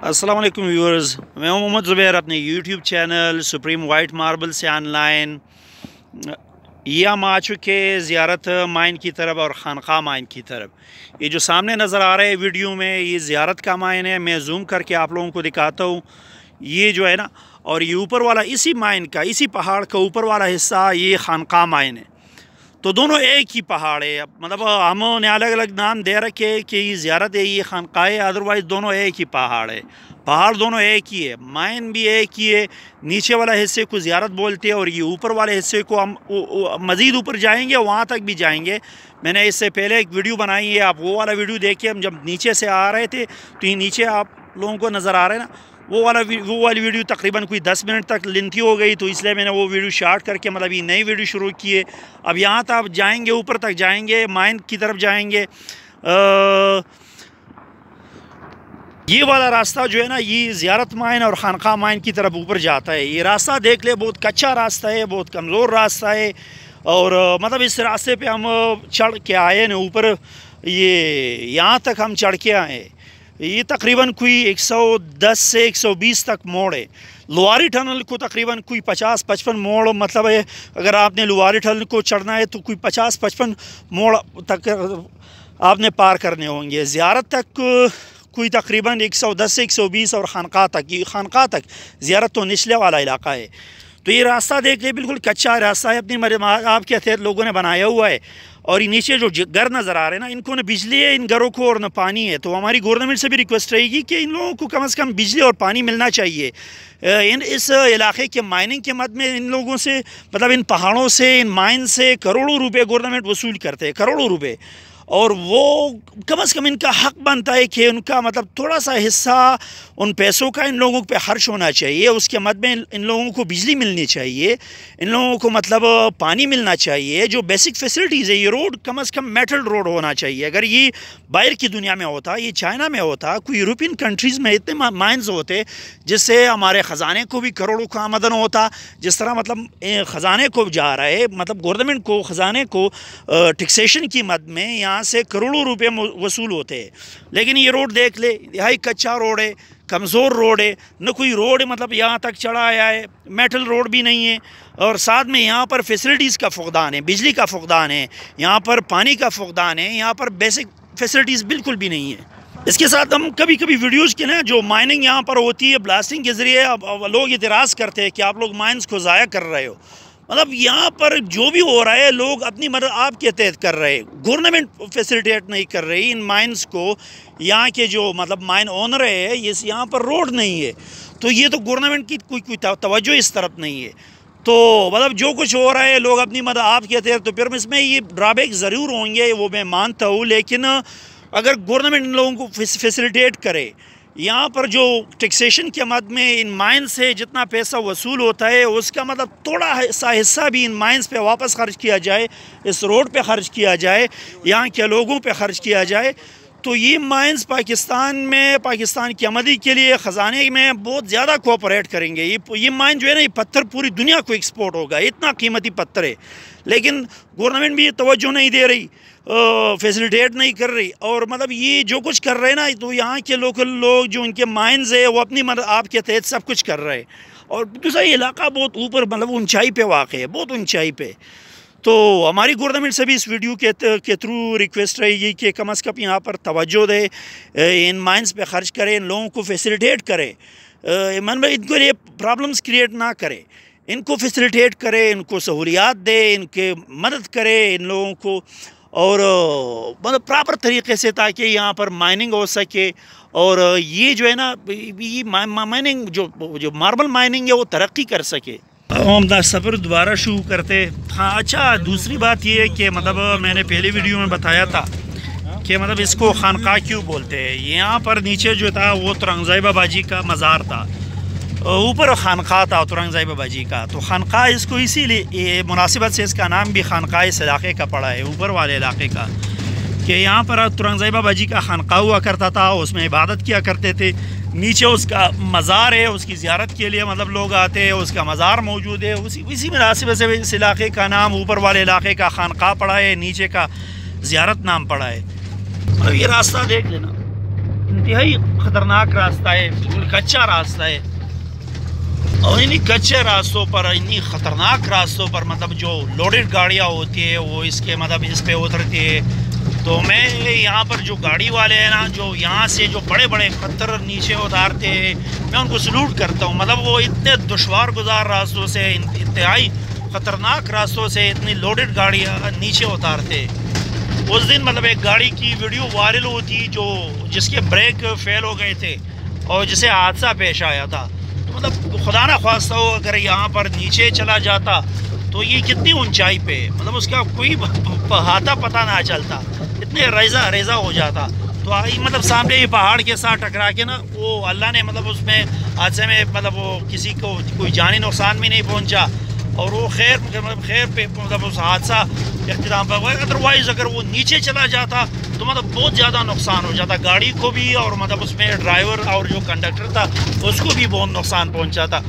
अस्सलाम वालेकुम व्यूअर्स, मैं हूं मोहम्मद ज़ुबैर अपने YouTube channel supreme white marble से ऑनलाइन। ये हम आ चुके ज़ियारत माइन की तरफ और खानका माइन की तरफ। ये जो सामने नज़र आ रहा है वीडियो में, ये ज़ियारत का माइन है। मैं जूम करके आप लोगों को दिखाता हूँ। ये जो है ना, और ये ऊपर वाला इसी माइन का, इसी पहाड़ का ऊपर वाला हिस्सा ये खानका माइन है। तो दोनों एक ही पहाड़ है। मतलब हमने अलग अलग नाम दे रखे कि ये ज़ियारत है, ये खानका है, अदरवाइज़ दोनों एक ही पहाड़ है। पहाड़ दोनों एक ही है, माइन भी एक ही है। नीचे वाला हिस्से को ज़ियारत बोलते हैं और ये ऊपर वाले हिस्से को हम मज़ीद ऊपर जाएंगे, वहाँ तक भी जाएंगे। मैंने इससे पहले एक वीडियो बनाई है, आप वो वाला वीडियो देखिए। हम जब नीचे से आ रहे थे तो ये नीचे आप लोगों को नज़र आ रहा है ना, वो वाली वीडियो तकरीबन कोई 10 मिनट तक लेंथी हो गई, तो इसलिए मैंने वो वीडियो शॉर्ट करके मतलब ये नई वीडियो शुरू की है। अब यहाँ तक आप जाएंगे, ऊपर तक जाएंगे, माइन की तरफ जाएंगे। ये वाला रास्ता जो है ना, ये ज़ियारत माइन और खानका माइन की तरफ ऊपर जाता है। ये रास्ता देख ले, बहुत कच्चा रास्ता है, बहुत कमज़ोर रास्ता है। और मतलब इस रास्ते पे हम चढ़ के आए न ऊपर, ये यहाँ तक हम चढ़ के आए। ये तकरीबन कोई 110 से 120 तक मोड़ है। लुवारी टनल को तकरीबन कोई 50-55 मोड़, मतलब है अगर आपने लुवारी टनल को चढ़ना है तो कोई 50-55 मोड़ तक आपने पार करने होंगे। ज़ियारत तक कोई तकरीबन 110 से 120 और खानका तक, ये खानका तक ज़ियारत तो निचले वाला इलाका है। तो ये रास्ता देख ले, बिल्कुल कच्चा रास्ता है, अपनी आपके तहत लोगों ने बनाया हुआ है। और ये नीचे जो घर नज़र आ रहे हैं ना, इनको न बिजली है इन घरों को और न पानी है। तो हमारी गवर्नमेंट से भी रिक्वेस्ट रहेगी कि इन लोगों को कम से कम बिजली और पानी मिलना चाहिए। इस इलाके के माइनिंग के मद में इन लोगों से, मतलब इन पहाड़ों से, इन माइन से करोड़ों रुपए गवर्नमेंट वसूल करते हैं, करोड़ों रुपए। और वो कम से कम इनका हक बनता है कि उनका मतलब थोड़ा सा हिस्सा उन पैसों का इन लोगों पे खर्च होना चाहिए। उसके मद में इन लोगों को बिजली मिलनी चाहिए, इन लोगों को मतलब पानी मिलना चाहिए, जो बेसिक फैसिलिटीज़ है। ये रोड कम से कम मेटल रोड होना चाहिए। अगर ये बाहर की दुनिया में होता, ये चाइना में होता, कोई यूरोपियन कंट्रीज़ में इतने माइन्स होते जिससे हमारे ख़जाने को भी करोड़ों का आमदन होता। जिस तरह मतलब ख़जाने को जा रहा है, मतलब गवर्नमेंट को, ख़जाने को टैक्सेशन की मद में यहाँ से करोड़ों रुपए वसूल होते हैं। लेकिन ये रोड देख ले, यही कच्चा रोड है, कमज़ोर रोड है, न कोई रोड मतलब यहाँ तक चढ़ा आया है, मेटल रोड भी नहीं है। और साथ में यहाँ पर फैसिलिटीज़ का फुकदान है, बिजली का फुकदान है, यहाँ पर पानी का फुकदान है, यहाँ पर बेसिक फैसिलिटीज़ बिल्कुल भी नहीं है। इसके साथ हम कभी कभी वीडियोज़ के ना, जो माइनिंग यहाँ पर होती है ब्लास्टिंग के ज़रिए, अब लोग इतराज़ करते हैं कि आप लोग माइन्स को ज़ाया कर रहे हो। मतलब यहाँ पर जो भी हो रहा है, लोग अपनी मदद आपके तहत कर रहे हैं, गवर्नमेंट फैसिलिटेट नहीं कर रही इन माइंस को। यहाँ के जो मतलब माइन ओनर है, ये यहाँ पर रोड नहीं है, तो ये तो गवर्नमेंट की कोई तवज्जो इस तरफ नहीं है। तो मतलब जो कुछ हो रहा है, लोग अपनी मदद आपके तहत, तो फिर इसमें ये ड्रॉबैक ज़रूर होंगे, वो मैं मानता हूँ। लेकिन अगर गवर्नमेंट इन लोगों को फैसिलिटेट करे, यहाँ पर जो टैक्सेशन के मद में इन माइंस से जितना पैसा वसूल होता है, उसका मतलब थोड़ा सा हिस्सा भी इन माइंस पे वापस खर्च किया जाए, इस रोड पे खर्च किया जाए, यहाँ के लोगों पे खर्च किया जाए, तो ये माइंस पाकिस्तान में, पाकिस्तान की आमदनी के लिए, ख़जाने में बहुत ज़्यादा कोऑपरेट करेंगे। ये माइन जो है ना, ये पत्थर पूरी दुनिया को एक्सपोर्ट होगा, इतना कीमती पत्थर है। लेकिन गवर्नमेंट भी ये तवज्जो नहीं दे रही, फैसिलिटेट नहीं कर रही। और मतलब ये जो कुछ कर रहे हैं ना, तो यहाँ के लोकल लोग जो उनके माइंस है, वो अपनी मतलब आपके तहत सब कुछ कर रहे हैं। और दूसरा इलाका बहुत ऊपर, मतलब ऊंचाई पे वाक़ है, बहुत ऊंचाई पे। तो हमारी गवर्नमेंट से भी इस वीडियो के थ्रू रिक्वेस्ट रहेगी कि कम से कम यहाँ पर तवज्जो दे, इन माइंस पे खर्च करे, इन लोगों को फैसिलिटेट करे, मतलब इनको लिए प्रॉब्लम्स क्रिएट ना करे, इनको फैसिलिटेट करे, इनको सहूलियात दे, इनके मदद करे इन लोगों को, और मतलब प्रॉपर तरीके से, ताकि यहाँ पर माइनिंग हो सके। और ये जो है ना, ये माइनिंग जो मार्बल माइनिंग है, वो तरक्की कर सके। हम सफ़र दोबारा शुरू करते। हाँ, अच्छा, दूसरी बात ये है कि मतलब मैंने पहले वीडियो में बताया था कि मतलब इसको खानका क्यों बोलते हैं। यहाँ पर नीचे जो था वो तुरंगज़ाई बाबा जी का मज़ार था, ऊपर खानका था तुरंगज़ाई बाबा जी का। तो खानका इसको इसीलिए मुनासिबत से इसका नाम भी खानका इस इलाके का पड़ा है, ऊपर वाले इलाके का, कि यहाँ पर तुरंगज़ाई बाबा जी का खानका हुआ करता था, उसमें इबादत किया करते थे। नीचे उसका मज़ार है, उसकी ज़ियारत के लिए मतलब लोग आते हैं, उसका मज़ार मौजूद है। इसी मुनासिबत से इस इलाके का नाम, ऊपर वाले इलाके का खानका पड़ा है, नीचे का ज़ियारत नाम पड़ा है। मतलब ये रास्ता देख लेना, انتہائی خطرناک راستہ ہے، بالکل کچا راستہ ہے، اور انہیں کچے راستوں پر، انہیں خطرناک راستوں پر مطلب جو لوڈڈ گاڑیاں ہوتی ہے وہ اس کے مطلب اس پہ اترتی ہے. تو میں یہاں پر جو گاڑی والے ہیں نا، جو یہاں سے جو بڑے بڑے پتھر نیچے اتارتے ہیں، میں ان کو سلوٹ کرتا ہوں. مطلب وہ اتنے دشوار گزار راستوں سے، انتہائی خطرناک راستوں سے اتنی لوڈڈ گاڑیاں نیچے اتارتے. اس دن مطلب ایک گاڑی کی ویڈیو وائرل ہوتی جس کے بریک فیل ہو گئے تھے اور جسے حادثہ پیش آیا تھا. تو مطلب خدا نہ خواستہ ہو اگر یہاں پر نیچے چلا جاتا تو یہ کتنی اونچائی پہ، مطلب اس کا کوئی ہاتھا پتہ نہ چلتا، اتنے ریزہ ہو جاتا. تو مطلب سامنے یہ پہاڑ کے ساتھ ٹکرا کے نا، وہ اللہ نے مطلب اس میں حادثے میں مطلب وہ کسی کو کوئی جانی نقصان بھی نہیں پہنچا، اور وہ خیر پہ مطلب اس حادثہ اختتام پر ہوا. ادروائز اگر وہ نیچے چلا جاتا تو مطلب بہت زیادہ نقصان ہو جاتا گاڑی کو بھی، اور مطلب اس میں ڈرائیور اور جو کنڈکٹر تھا اس کو بھی بہت نقصان پہنچا تھا.